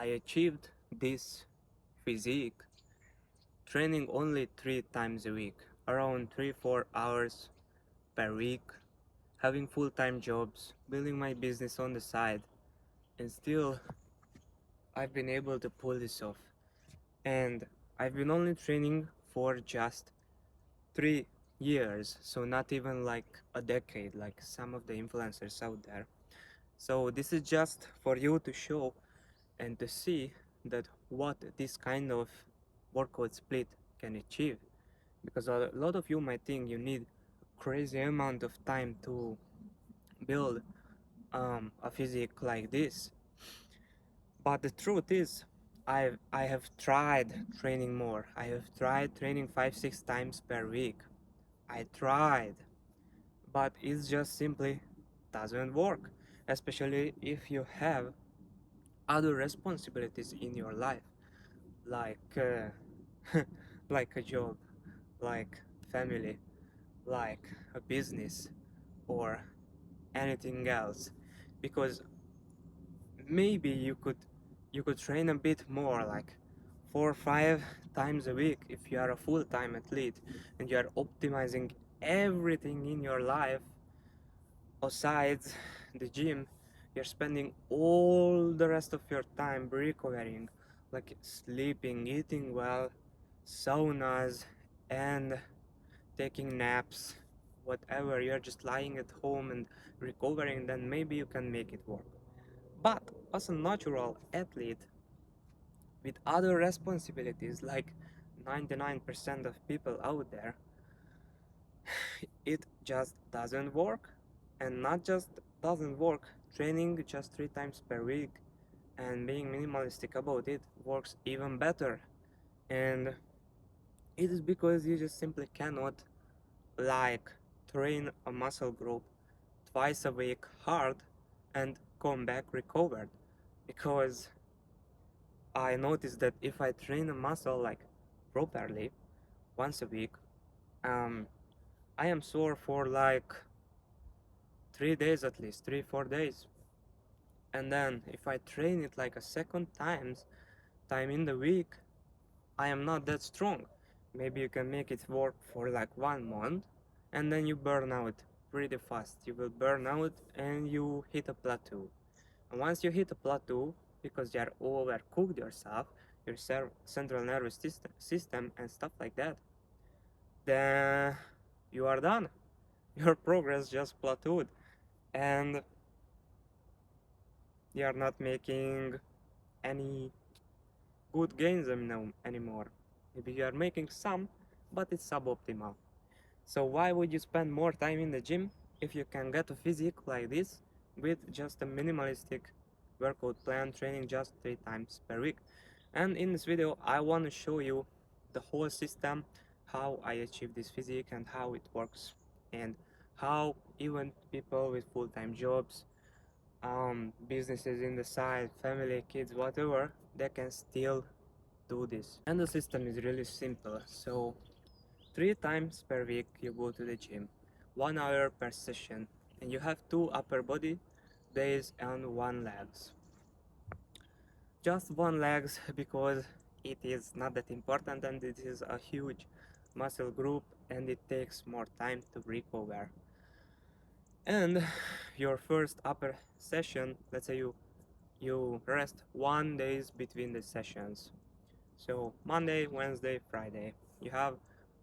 I achieved this physique training only 3 times a week, around 3-4 hours per week, having full-time jobs, building my business on the side, and still I've been able to pull this off. And I've been only training for just 3 years, so not even like a decade like some of the influencers out there. So this is just for you to show and to see that what this kind of workout split can achieve, because a lot of you might think you need a crazy amount of time to build a physique like this, but the truth is I have tried training more. I have tried training 5-6 times per week. I tried, but it just simply doesn't work, especially if you have other responsibilities in your life, like like a job, like family, like a business, or anything else. Because maybe you could train a bit more, like 4 or 5 times a week, if you are a full-time athlete and you are optimizing everything in your life besides the gym. You're spending all the rest of your time recovering, like sleeping, eating well, saunas, and taking naps, whatever. You're just lying at home and recovering, then maybe you can make it work. But as a natural athlete with other responsibilities, like 99% of people out there, it just doesn't work. And not just doesn't work, training just 3 times per week and being minimalistic about it works even better. And it is because you just simply cannot, like, train a muscle group twice a week hard and come back recovered. Because I noticed that if I train a muscle like properly once a week, um I am sore for like 3 days, at least 3-4 days. And then if I train it like a second time in the week, I am not that strong. Maybe you can make it work for like 1 month, and then you burn out pretty fast. You will burn out and you hit a plateau. And once you hit a plateau, because you are overcooked yourself, your central nervous system and stuff like that, then you are done. Your progress just plateaued, and you are not making any good gains anymore. Maybe you are making some, but it's suboptimal. So why would you spend more time in the gym if you can get a physique like this with just a minimalistic workout plan, training just 3 times per week? And in this video I want to show you the whole system, how I achieve this physique and how it works, and how even people with full-time jobs, businesses in the side, family, kids, whatever, they can still do this. And the system is really simple. So 3 times per week you go to the gym, 1 hour per session, and you have 2 upper body days and 1 legs. Just 1 legs because it is not that important and it is a huge muscle group and it takes more time to recover. And your first upper session, let's say you rest 1 days between the sessions. So Monday, Wednesday, Friday. You have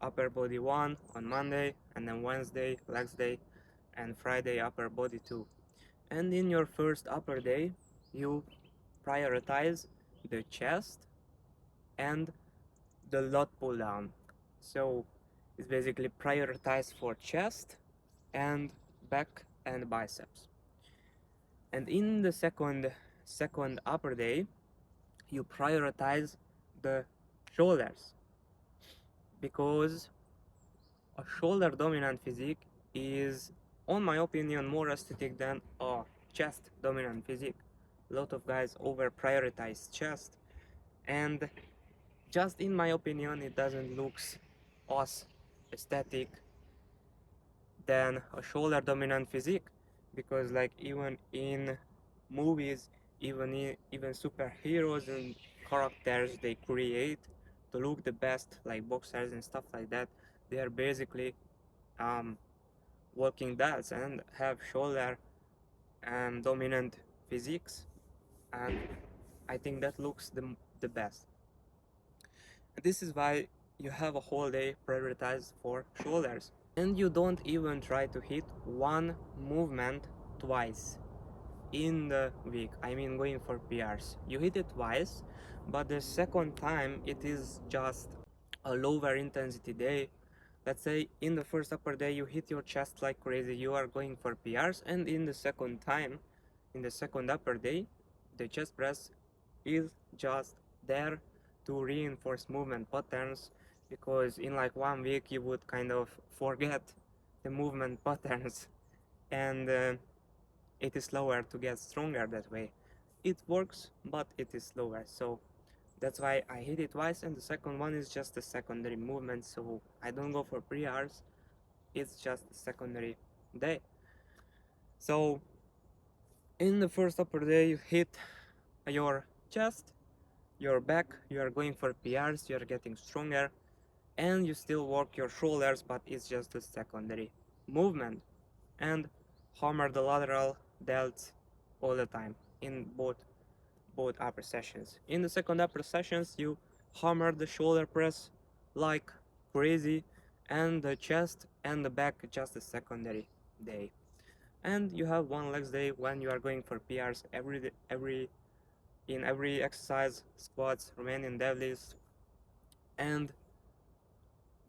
upper body 1 on Monday, and then Wednesday legs day, and Friday upper body 2. And in your first upper day, you prioritize the chest and the lat pull down. So it's basically prioritized for chest and back and biceps. And in the second upper day, you prioritize the shoulders, because a shoulder dominant physique is, on my opinion, more aesthetic than a chest dominant physique. A lot of guys over prioritize chest, and just in my opinion it doesn't look as aesthetic than a shoulder dominant physique, because like even in movies even superheroes and characters they create to look the best, like boxers and stuff like that, they are basically um, walking dads and have shoulder dominant physiques, and I think that looks the best. And this is why you have a whole day prioritized for shoulders, and you don't even try to hit one movement twice in the week. I mean, going for PRs. You hit it twice, but the second time it is just a lower intensity day. Let's say in the first upper day you hit your chest like crazy, you are going for PRs, and in the second time, in the second upper day, the chest press is just there to reinforce movement patterns, because in like 1 week you would kind of forget the movement patterns, and it is slower to get stronger that way. It works, but it is slower. So that's why I hit it twice, and the second one is just a secondary movement. So I don't go for pre-Rs. It's just a secondary day. So in the first upper day, you hit your chest, your back. You are going for PRs. You are getting stronger, and you still work your shoulders, but it's just a secondary movement. And hammer the lateral delts all the time in both upper sessions. In the second upper sessions, you hammer the shoulder press like crazy, and the chest and the back just a secondary day. And you have one legs day when you are going for PRs in every exercise, squats, Romanian deadlifts, and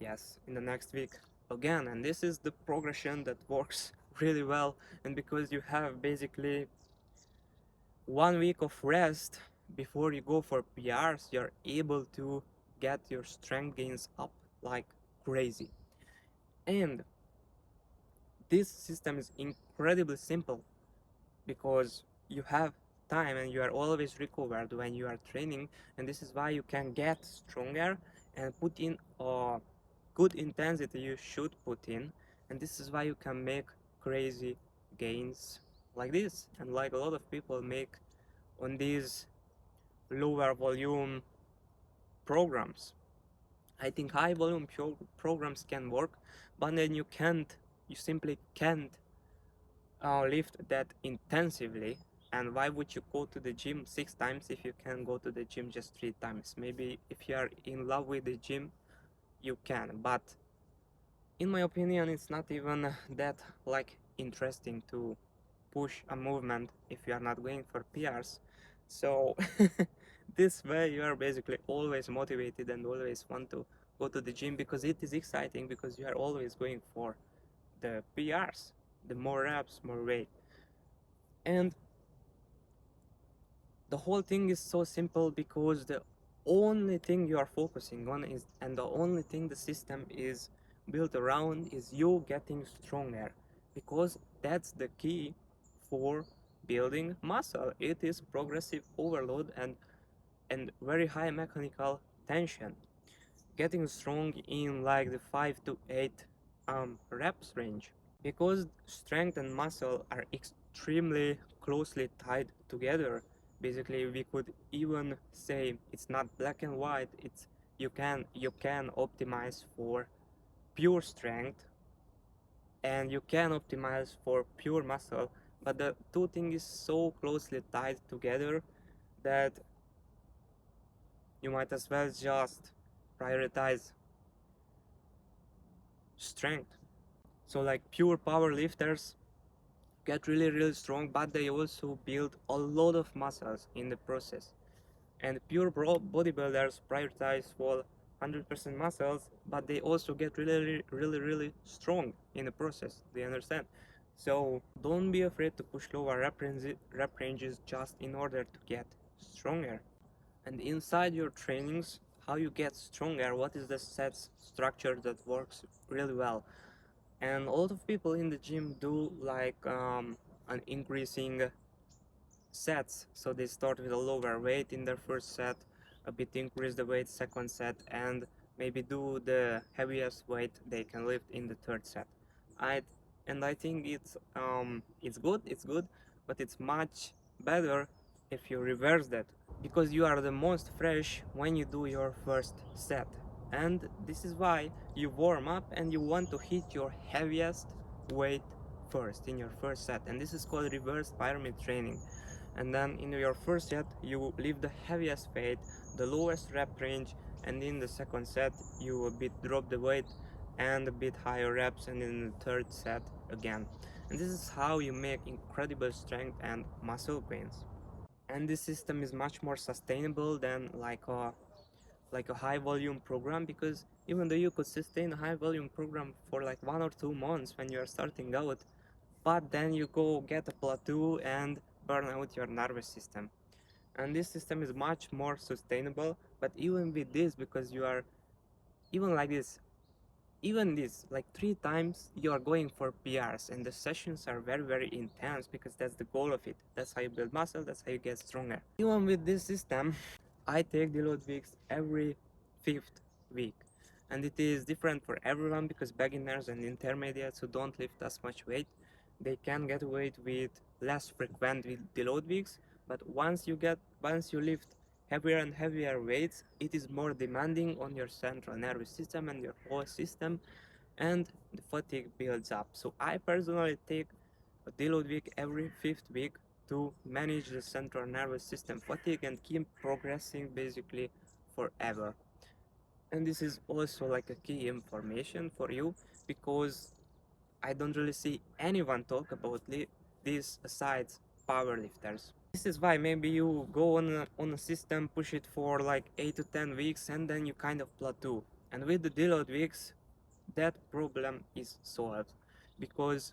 yes, in the next week again. And this is the progression that works really well, and because you have basically 1 week of rest before you go for PRs, you're able to get your strength gains up like crazy. And this system is incredibly simple because you have time and you are always recovered when you are training, and this is why you can get stronger and put in a good intensity you should put in, and this is why you can make crazy gains like this, and like a lot of people make on these lower volume programs. I think high volume programs can work, but then you simply can't lift that intensively. And why would you go to the gym 6 times if you can go to the gym just 3 times? Maybe if you are in love with the gym, you can, but in my opinion, it's not even that like interesting to push a movement if you are not going for PRs. So this way you are basically always motivated and always want to go to the gym because it is exciting, because you are always going for the PRs, the more reps, more weight. And the whole thing is so simple because the only thing you are focusing on is, and the only thing the system is built around, is you getting stronger, because that's the key for building muscle. It is progressive overload and very high mechanical tension, getting strong in like the 5 to 8 reps range, because strength and muscle are extremely closely tied together. Basically, we could even say it's not black and white. It's you can optimize for pure strength and you can optimize for pure muscle, but the two things is so closely tied together that you might as well just prioritize strength. So like pure power lifters get really strong, but they also build a lot of muscles in the process. And pure bodybuilders prioritize for 100% muscles, but they also get really strong in the process. Do you understand? So don't be afraid to push lower rep ranges just in order to get stronger. And inside your trainings, how you get stronger, what is the sets structure that works really well. And a lot of people in the gym do like an increasing sets. So they start with a lower weight in their first set, a bit increase the weight second set, and maybe do the heaviest weight they can lift in the third set. I and I think it's good, but it's much better if you reverse that, because you are the most fresh when you do your first set. And this is why you warm up and you want to hit your heaviest weight first in your first set, and this is called reverse pyramid training. And then in your first set you leave the heaviest weight, the lowest rep range, and in the second set you a bit drop the weight and a bit higher reps, and in the third set again. And this is how you make incredible strength and muscle gains. And this system is much more sustainable than like a high volume program, because even though you could sustain a high volume program for like 1 or 2 months when you are starting out, but then you go get a plateau and burn out your nervous system. And this system is much more sustainable. But even with this, because you are even like this, even this like 3 times you are going for PRs, and the sessions are very very intense, because that's the goal of it. That's how you build muscle, that's how you get stronger. Even with this system, I take deload weeks every 5th week, and it is different for everyone, because beginners and intermediates who don't lift as much weight, they can get weight with less frequent with deload weeks. But once you lift heavier and heavier weights, it is more demanding on your central nervous system and your whole system, and the fatigue builds up. So I personally take a deload week every 5th week to manage the central nervous system fatigue and keep progressing basically forever. And this is also like a key information for you, because I don't really see anyone talk about this aside powerlifters. This is why maybe you go on a system, push it for like 8 to 10 weeks, and then you kind of plateau. And with the deload weeks, that problem is solved, because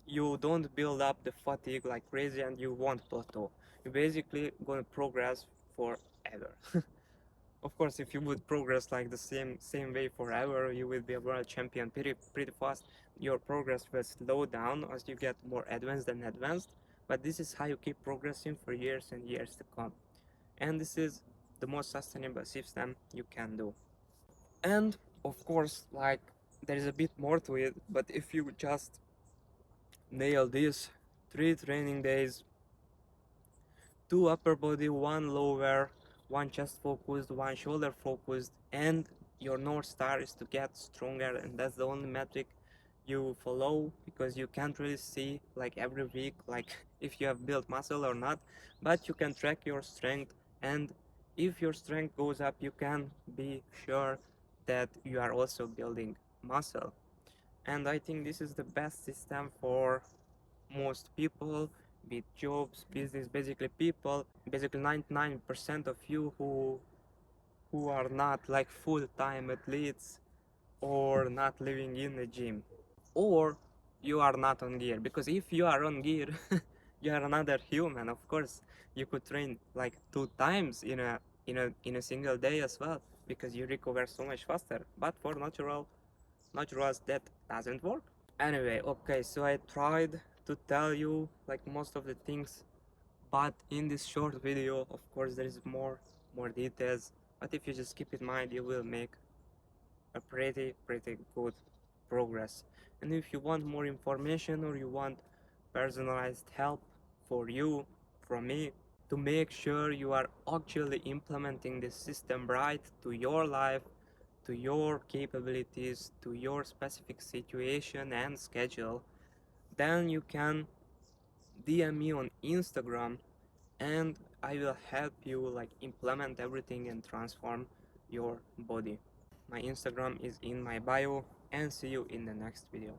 you don't build up the fatigue like crazy and you won't plateau. You're basically gonna progress forever. Of course, if you would progress like the same way forever, you will be a world champion pretty fast. Your progress will slow down as you get more advanced and advanced, but this is how you keep progressing for years and years to come. And this is the most sustainable system you can do. And of course, like, there is a bit more to it, but if you just nail these 3 training days, 2 upper body, 1 lower, 1 chest focused, 1 shoulder focused, and your north star is to get stronger, and that's the only metric you follow, because you can't really see like every week like if you have built muscle or not, but you can track your strength. And if your strength goes up, you can be sure that you are also building muscle. And I think this is the best system for most people with jobs, business, basically people, basically 99% of you who are not like full-time athletes, or not living in a gym, or you are not on gear. Because if you are on gear, you are another human. Of course, you could train like 2 times in a single day as well, because you recover so much faster. But for naturals, that doesn't work. Anyway, okay, so I tried to tell you like most of the things, but in this short video, of course, there is more details. But if you just keep in mind, you will make a pretty good progress. And if you want more information, or you want personalized help for you from me, to make sure you are actually implementing this system right to your life, to your capabilities, to your specific situation and schedule, then you can DM me on Instagram, and I will help you like implement everything and transform your body. My Instagram is in my bio, and see you in the next video.